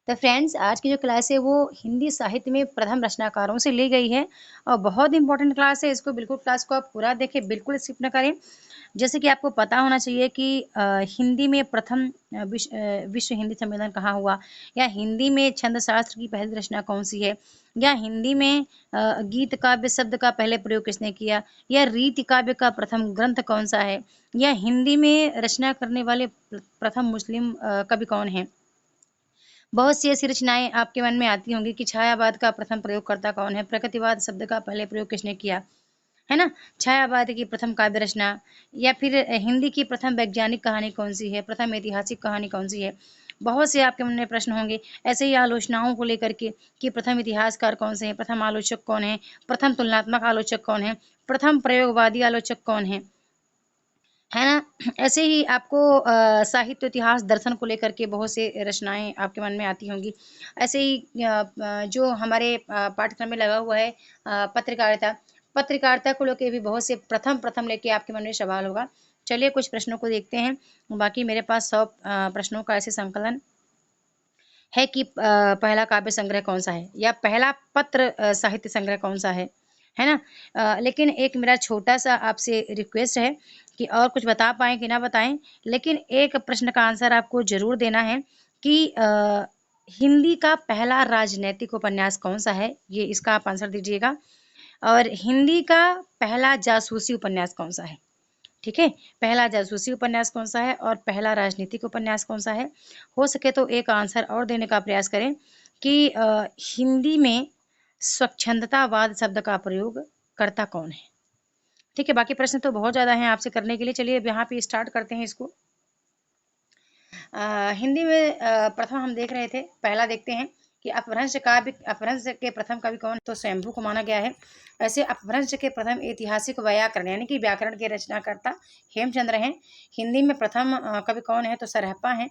तो फ्रेंड्स आज की जो क्लास है वो हिंदी साहित्य में प्रथम रचनाकारों से ली गई है और बहुत इंपॉर्टेंट क्लास है। इसको बिल्कुल क्लास को आप पूरा देखें, बिल्कुल स्किप ना करें। जैसे कि आपको पता होना चाहिए कि हिंदी में प्रथम विश्व हिंदी सम्मेलन कहाँ हुआ, या हिंदी में छंद शास्त्र की पहली रचना कौन सी है, या हिंदी में गीत काव्य शब्द का पहले प्रयोग किसने किया, या रीति काव्य का प्रथम ग्रंथ कौन सा है, या हिंदी में रचना करने वाले प्रथम मुस्लिम कवि कौन है। बहुत सी ऐसी रचनाएं आपके मन में आती होंगी कि छायावाद का प्रथम प्रयोगकर्ता कौन है, प्रकृतिवाद शब्द का पहले प्रयोग किसने किया, है ना। छायावाद की प्रथम काव्य रचना, या फिर हिंदी की प्रथम वैज्ञानिक कहानी कौन सी है, प्रथम ऐतिहासिक कहानी कौन सी है। बहुत से आपके मन में प्रश्न होंगे ऐसे ही आलोचनाओं को लेकर के कि प्रथम इतिहासकार कौन से हैं, प्रथम आलोचक कौन है, प्रथम तुलनात्मक आलोचक कौन है, प्रथम प्रयोगवादी आलोचक कौन है ना। ऐसे ही आपको साहित्य इतिहास दर्शन को लेकर के बहुत से रचनाएं आपके मन में आती होंगी। ऐसे ही जो हमारे पाठ्यक्रम में लगा हुआ है पत्रकारिता, पत्रकारिता को लेकर भी बहुत से प्रथम प्रथम लेके आपके मन में सवाल होगा। चलिए कुछ प्रश्नों को देखते हैं। बाकी मेरे पास 100 प्रश्नों का ऐसे संकलन है कि पहला काव्य संग्रह कौन सा है, या पहला पत्र साहित्य संग्रह कौन सा है ना। लेकिन एक मेरा छोटा सा आपसे रिक्वेस्ट है कि और कुछ बता पाएँ कि ना बताएं, लेकिन एक प्रश्न का आंसर आपको जरूर देना है कि हिंदी का पहला राजनैतिक उपन्यास कौन सा है, ये इसका आप आंसर दीजिएगा। और हिंदी का पहला जासूसी उपन्यास कौन सा है, ठीक है। पहला जासूसी उपन्यास कौन सा है और पहला राजनीतिक उपन्यास कौन सा है। हो सके तो एक आंसर और देने का प्रयास करें कि हिंदी में स्वच्छंदतावाद शब्द का प्रयोग करता कौन है। ठीक है, बाकी प्रश्न तो बहुत ज़्यादा हैं आपसे करने के लिए। चलिए अब यहाँ पे स्टार्ट करते हैं इसको। हिंदी में प्रथम हम देख रहे थे, पहला देखते हैं कि अपभ्रंश काव्य, अपभ्रंश के प्रथम कवि कौन, तो स्वयंभू को माना गया है। ऐसे अपभ्रंश के प्रथम ऐतिहासिक व्याकरण यानी कि व्याकरण के रचनाकर्ता हेमचंद्र हैं। हिंदी में प्रथम कवि कौन है, तो सरहप्पा हैं।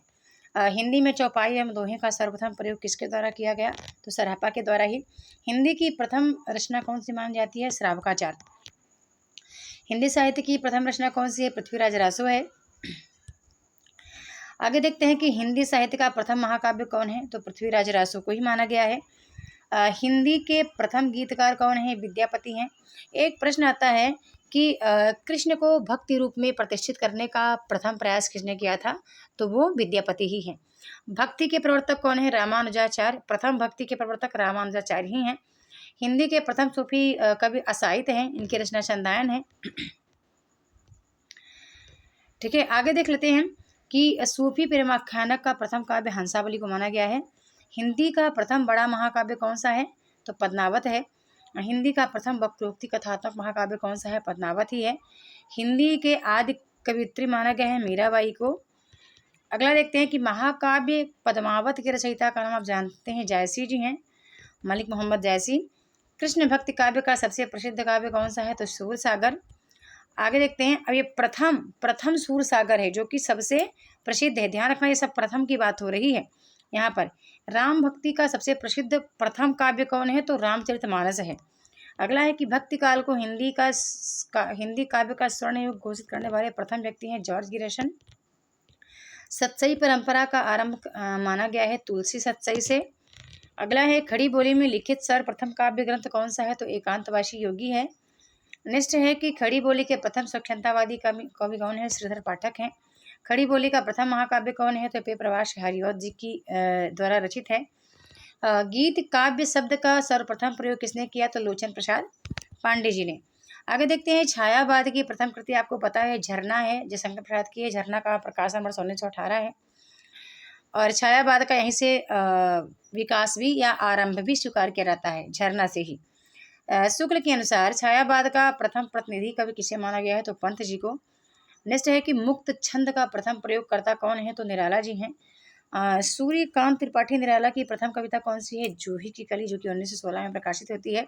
हिंदी में चौपाई एवं दोहे का सर्वप्रथम प्रयोग किसके द्वारा किया गया, तो सरहप्पा के द्वारा ही। हिंदी की प्रथम रचना कौन सी मानी जाती है, श्रावकाचार। हिंदी साहित्य की प्रथम रचना कौन सी है, पृथ्वीराज रासो है। आगे देखते हैं कि हिंदी साहित्य का प्रथम महाकाव्य कौन है, तो पृथ्वीराज रासो को ही माना गया है। हिंदी के प्रथम गीतकार कौन है, विद्यापति हैं। एक प्रश्न आता है कि कृष्ण को भक्ति रूप में प्रतिष्ठित करने का प्रथम प्रयास किसने किया था, तो वो विद्यापति ही हैं। भक्ति के प्रवर्तक कौन है, रामानुजाचार्य। प्रथम भक्ति के प्रवर्तक रामानुजाचार्य ही हैं। हिंदी के प्रथम सूफी कवि असाहित हैं, इनकी रचना संदायन है। ठीक है, आगे देख लेते हैं कि सूफी प्रेमाख्यानक का प्रथम काव्य हंसावली को माना गया है। हिंदी का प्रथम बड़ा महाकाव्य कौन सा है, तो पद्मावत है। हिंदी का प्रथम वक्रोक्ति कथात्मक महाकाव्य कौन सा है, पद्मावत ही है। हिंदी के आदि कवित्री माना गया है मीराबाई को। अगला देखते हैं कि महाकाव्य पद्मावत के रचयिता का नाम आप जानते हैं, जायसी जी हैं, मलिक मोहम्मद जायसी। कृष्ण भक्ति काव्य का सबसे प्रसिद्ध काव्य कौन सा है, तो सूर सागर। आगे देखते हैं, अब ये प्रथम सूर सागर है जो कि सबसे प्रसिद्ध है। ध्यान रखना ये सब प्रथम की बात हो रही है यहाँ पर। राम भक्ति का सबसे प्रसिद्ध प्रथम काव्य कौन है, तो रामचरितमानस है। अगला है कि भक्ति काल को हिंदी काव्य का स्वर्ण युग घोषित करने वाले प्रथम व्यक्ति हैं जॉर्ज गिरसन। सतसई परंपरा का आरंभ माना गया है तुलसी सतसई से। अगला है खड़ी बोली में लिखित सर्वप्रथम काव्य ग्रंथ कौन सा है, तो एकांतवासी योगी है। नेक्स्ट है कि खड़ी बोली के प्रथम स्वच्छंदतावादी कवि कौन है, श्रीधर पाठक हैं। खड़ी बोली का प्रथम महाकाव्य कौन है, तो पे प्रवास हरिऔध जी की द्वारा रचित है। गीत काव्य शब्द का सर्वप्रथम प्रयोग किसने किया, तो लोचन प्रसाद पांडे जी ने। आगे देखते हैं छायावाद की प्रथम कृति आपको पता है झरना है, जयशंकर प्रसाद की है। झरना का प्रकाशन वर्ष 1918 है और छायावाद का यहीं से विकास भी या आरंभ भी स्वीकार किया जाता है, झरना से ही। शुक्ल के अनुसार छायावाद का प्रथम प्रतिनिधि कवि किसे माना गया है, तो पंत जी को। नेक्स्ट है कि मुक्त छंद का प्रथम प्रयोगकर्ता कौन है, तो निराला जी हैं। सूर्यकांत त्रिपाठी निराला की प्रथम कविता कौन सी है, जूही की कली, जो कि 1916 में प्रकाशित होती है।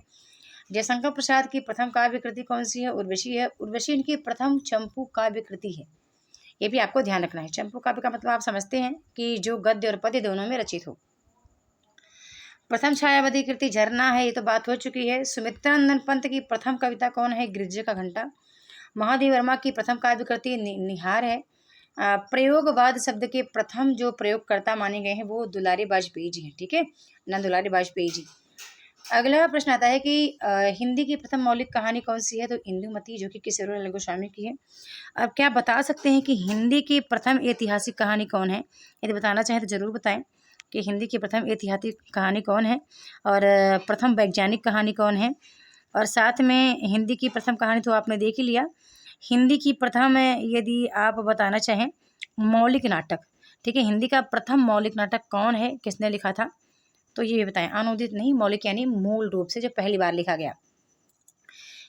जयशंकर प्रसाद की प्रथम काव्य कृति कौन सी है, उर्वशी है। उर्वशी इनकी प्रथम चंपू काव्य कृति है, ये भी आपको ध्यान रखना है। चंपू काव्य का मतलब आप समझते हैं कि जो गद्य और पद्य दोनों में रचित हो। प्रथम छायावादी कृति झरना है, ये तो बात हो चुकी है। सुमित्रानंदन पंत की प्रथम कविता कौन है, गिरजे का घंटा। महादेव वर्मा की प्रथम काव्य कृति निहार है। प्रयोगवाद शब्द के प्रथम जो प्रयोगकर्ता माने गए हैं वो दुलारी वाजपेयी जी हैं। ठीक है, ना दुलारी वाजपेयी जी। अगला प्रश्न आता है कि हिंदी की प्रथम मौलिक कहानी कौन सी है? तो इंदुमती, जो कि किशोरीलाल गोस्वामी की है। अब क्या बता सकते हैं कि हिंदी की प्रथम ऐतिहासिक कहानी कौन है? यदि बताना चाहें तो ज़रूर बताएं कि हिंदी की प्रथम ऐतिहासिक कहानी कौन है, और प्रथम वैज्ञानिक कहानी कौन है, और साथ में हिंदी की प्रथम कहानी तो आपने देख ही लिया। हिंदी की प्रथम यदि आप बताना चाहें मौलिक नाटक, ठीक है, हिंदी का प्रथम मौलिक नाटक कौन है, किसने लिखा था? तो ये भी बताएं। अनुदित नहीं, मौलिक यानी मूल रूप से जो पहली बार लिखा गया।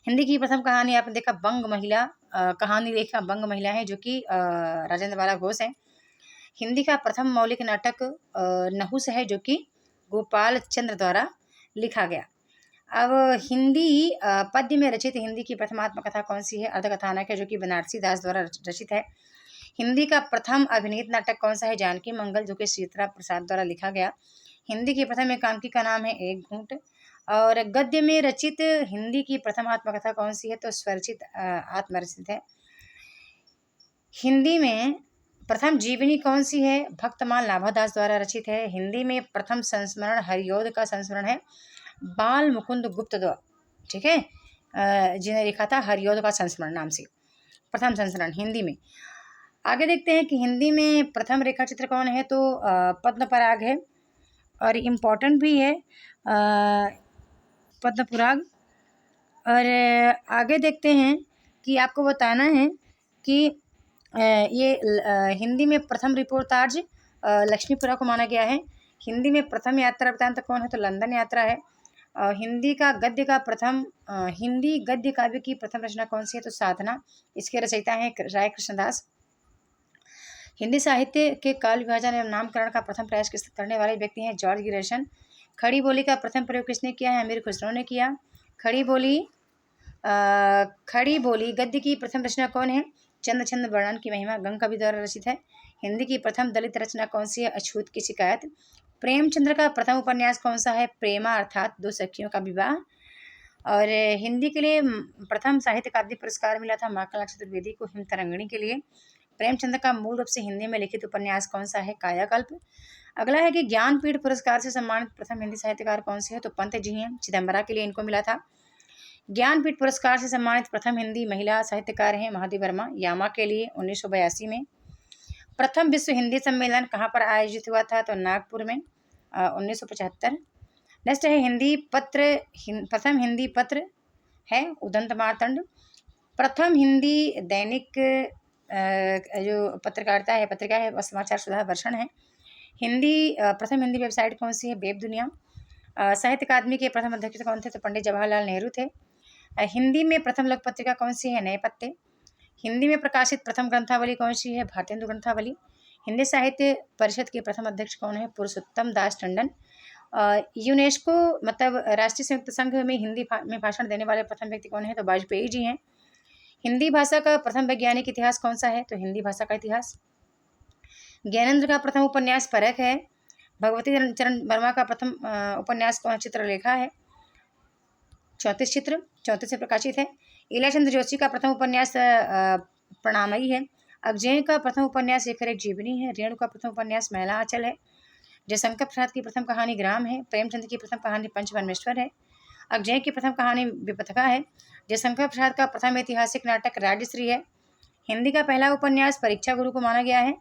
हिंदी की प्रथम कहानी आपने देखा बंग महिला, कहानी लेखिका बंग महिला है, जो कि राजेंद्र बाला घोष है। हिंदी का प्रथम मौलिक नाटक नहुस है, जो कि गोपाल चंद्र द्वारा लिखा गया। अब हिंदी पद्य में रचित हिंदी की प्रथम आत्मकथा कौन सी है? अर्धकथानक है, जो कि बनारसी दास द्वारा रचित है। हिंदी का प्रथम अभिनीत नाटक कौन सा है? जानकी मंगल, जो कि सीतरा प्रसाद द्वारा लिखा गया। हिंदी की प्रथम एकांकी का नाम है एक घूंट। और गद्य में रचित हिंदी की प्रथम आत्मकथा कौन सी है? तो स्वरचित आत्मरचित है। हिंदी में प्रथम जीवनी कौन सी है? भक्तमाल नाभादास द्वारा रचित है। हिंदी में प्रथम संस्मरण हरियोध का संस्मरण है बाल मुकुंद गुप्त द्वारा, ठीक है, जिन्हें लिखा था हरियोध का संस्मरण नाम से, प्रथम संस्मरण हिंदी में। आगे देखते हैं कि हिंदी में प्रथम रेखा चित्र कौन है? तो पद्म पराग है, और इम्पोर्टेंट भी है पद्म पराग। और आगे देखते हैं कि आपको बताना है कि ये हिंदी में प्रथम रिपोर्टाज लक्ष्मीपुरा को माना गया है। हिंदी में प्रथम यात्रा वृत्तांत कौन है? तो लंदन यात्रा है। हिंदी का गद्य का प्रथम हिंदी गद्य काव्य की प्रथम रचना कौन सी है? तो साधना, इसके रचयिता हैं राय कृष्णदास। हिंदी साहित्य के काल विभाजन एवं नामकरण का प्रथम प्रयास करने वाले व्यक्ति हैं जॉर्ज गिरेशन। खड़ी बोली का प्रथम प्रयोग किसने किया है? अमीर खुसरो ने किया। खड़ी बोली गद्य की प्रथम रचना कौन है? चंद छंद वर्णन की महिमा गंगकवि द्वारा रचित है। हिंदी की प्रथम दलित रचना कौन सी है? अछूत की शिकायत। प्रेमचंद्र का प्रथम उपन्यास कौन सा है? प्रेमा अर्थात दो सखियों का विवाह। और हिंदी के लिए प्रथम साहित्य अकादमी पुरस्कार मिला था माखनलाल चतुर्वेदी को हिमतरंगिणी के लिए। प्रेमचंद्र का मूल रूप से हिंदी में लिखित उपन्यास कौन सा है? कायाकल्प। अगला है कि ज्ञानपीठ पुरस्कार से सम्मानित प्रथम हिंदी साहित्यकार कौन से है? तो पंत जी हैं, चिदम्बरा के लिए इनको मिला था। ज्ञानपीठ पुरस्कार से सम्मानित प्रथम हिंदी महिला साहित्यकार हैं महादेवी वर्मा, यामा के लिए 1982 में। प्रथम विश्व हिंदी सम्मेलन कहाँ पर आयोजित हुआ था? तो नागपुर में 1975। नेक्स्ट है हिंदी पत्र, प्रथम हिंदी पत्र है उदंत मार्तंड। प्रथम हिंदी दैनिक जो पत्रकारिता है, पत्रिका है, समाचार सुधा वर्षण है। प्रथम हिंदी वेबसाइट कौन सी है? वेब दुनिया। साहित्य अकादमी के प्रथम अध्यक्ष कौन थे? तो पंडित जवाहरलाल नेहरू थे। हिंदी में प्रथम लघु पत्रिका कौन सी है? नए पत्ते। हिंदी में प्रकाशित प्रथम ग्रंथावली कौन सी है? भारतेंदु ग्रंथावली। हिंदी साहित्य परिषद के प्रथम अध्यक्ष कौन है? पुरुषोत्तम दास टंडन। यूनेस्को मतलब राष्ट्रीय संयुक्त संघ में हिंदी में भाषण देने वाले प्रथम व्यक्ति कौन है? तो वाजपेयी जी हैं। हिंदी भाषा का प्रथम वैज्ञानिक इतिहास कौन सा है? तो हिंदी भाषा का इतिहास। ज्ञानेंद्र का प्रथम उपन्यास परख है। भगवती चरण वर्मा का प्रथम उपन्यास कौन? चित्रलेखा है, 34 चित्र, 34 से प्रकाशित है। इलाचंद्र जोशी का प्रथम उपन्यास प्रणामयी है। अगजेय का प्रथम उपन्यास एक जीवनी है। रेणु का प्रथम उपन्यास महिला आंचल है। जयशंकर प्रसाद की प्रथम कहानी ग्राम है। प्रेमचंद की प्रथम कहानी पंचवनमेश्वर है। अगजेय की प्रथम कहानी विपथिका है। जयशंकर प्रसाद का प्रथम ऐतिहासिक नाटक राजश्री है। हिंदी का पहला उपन्यास परीक्षा गुरु को माना गया है।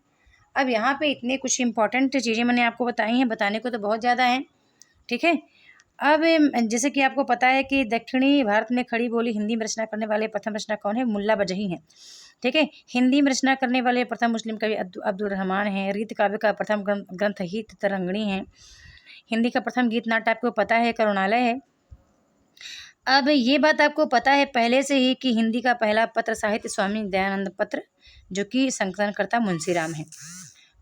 अब यहाँ पे इतने कुछ इंपॉर्टेंट चीज़ें मैंने आपको बताई हैं, बताने को तो बहुत ज़्यादा हैं, ठीक है। अब जैसे कि आपको पता है कि दक्षिणी भारत में खड़ी बोली हिंदी में रचना करने वाले प्रथम रचना कौन है? मुल्ला बजही हैं, ठीक है। हिंदी में रचना करने वाले प्रथम मुस्लिम कवि अब्दुल रहमान हैं। रीत काव्य का प्रथम ग्रंथ हित तरंगिणी है। हिंदी का प्रथम गीत नाट्य आपको पता है करुणालय है। अब ये बात आपको पता है पहले से ही कि हिंदी का पहला पत्र साहित्य स्वामी दयानंद पत्र, जो कि संकलनकर्ता मुंशीराम है,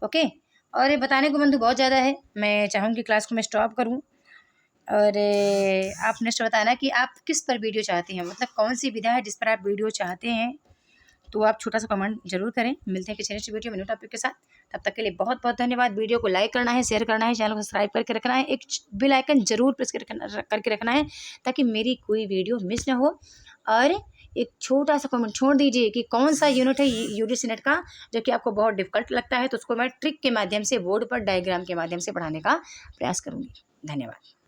ओके। और ये बताने को बंधु बहुत ज़्यादा है, मैं चाहूँगी क्लास को मैं स्टॉप करूँ। और आप नेक्स्ट बताना कि आप किस पर वीडियो चाहते हैं, मतलब कौन सी विधा है जिस पर आप वीडियो चाहते हैं, तो आप छोटा सा कमेंट जरूर करें। मिलते हैं किसी नेक्स्ट वीडियो में न्यू टॉपिक के साथ, तब तक के लिए बहुत बहुत धन्यवाद। वीडियो को लाइक करना है, शेयर करना है, चैनल को सब्सक्राइब करके रखना है, एक बेल आइकन जरूर प्रेस करके रखना है ताकि मेरी कोई वीडियो मिस ना हो। और एक छोटा सा कमेंट छोड़ दीजिए कि कौन सा यूनिट है यूजीसी नेट का जो कि आपको बहुत डिफिकल्ट लगता है, तो उसको मैं ट्रिक के माध्यम से बोर्ड पर डायग्राम के माध्यम से पढ़ाने का प्रयास करूँगी। धन्यवाद।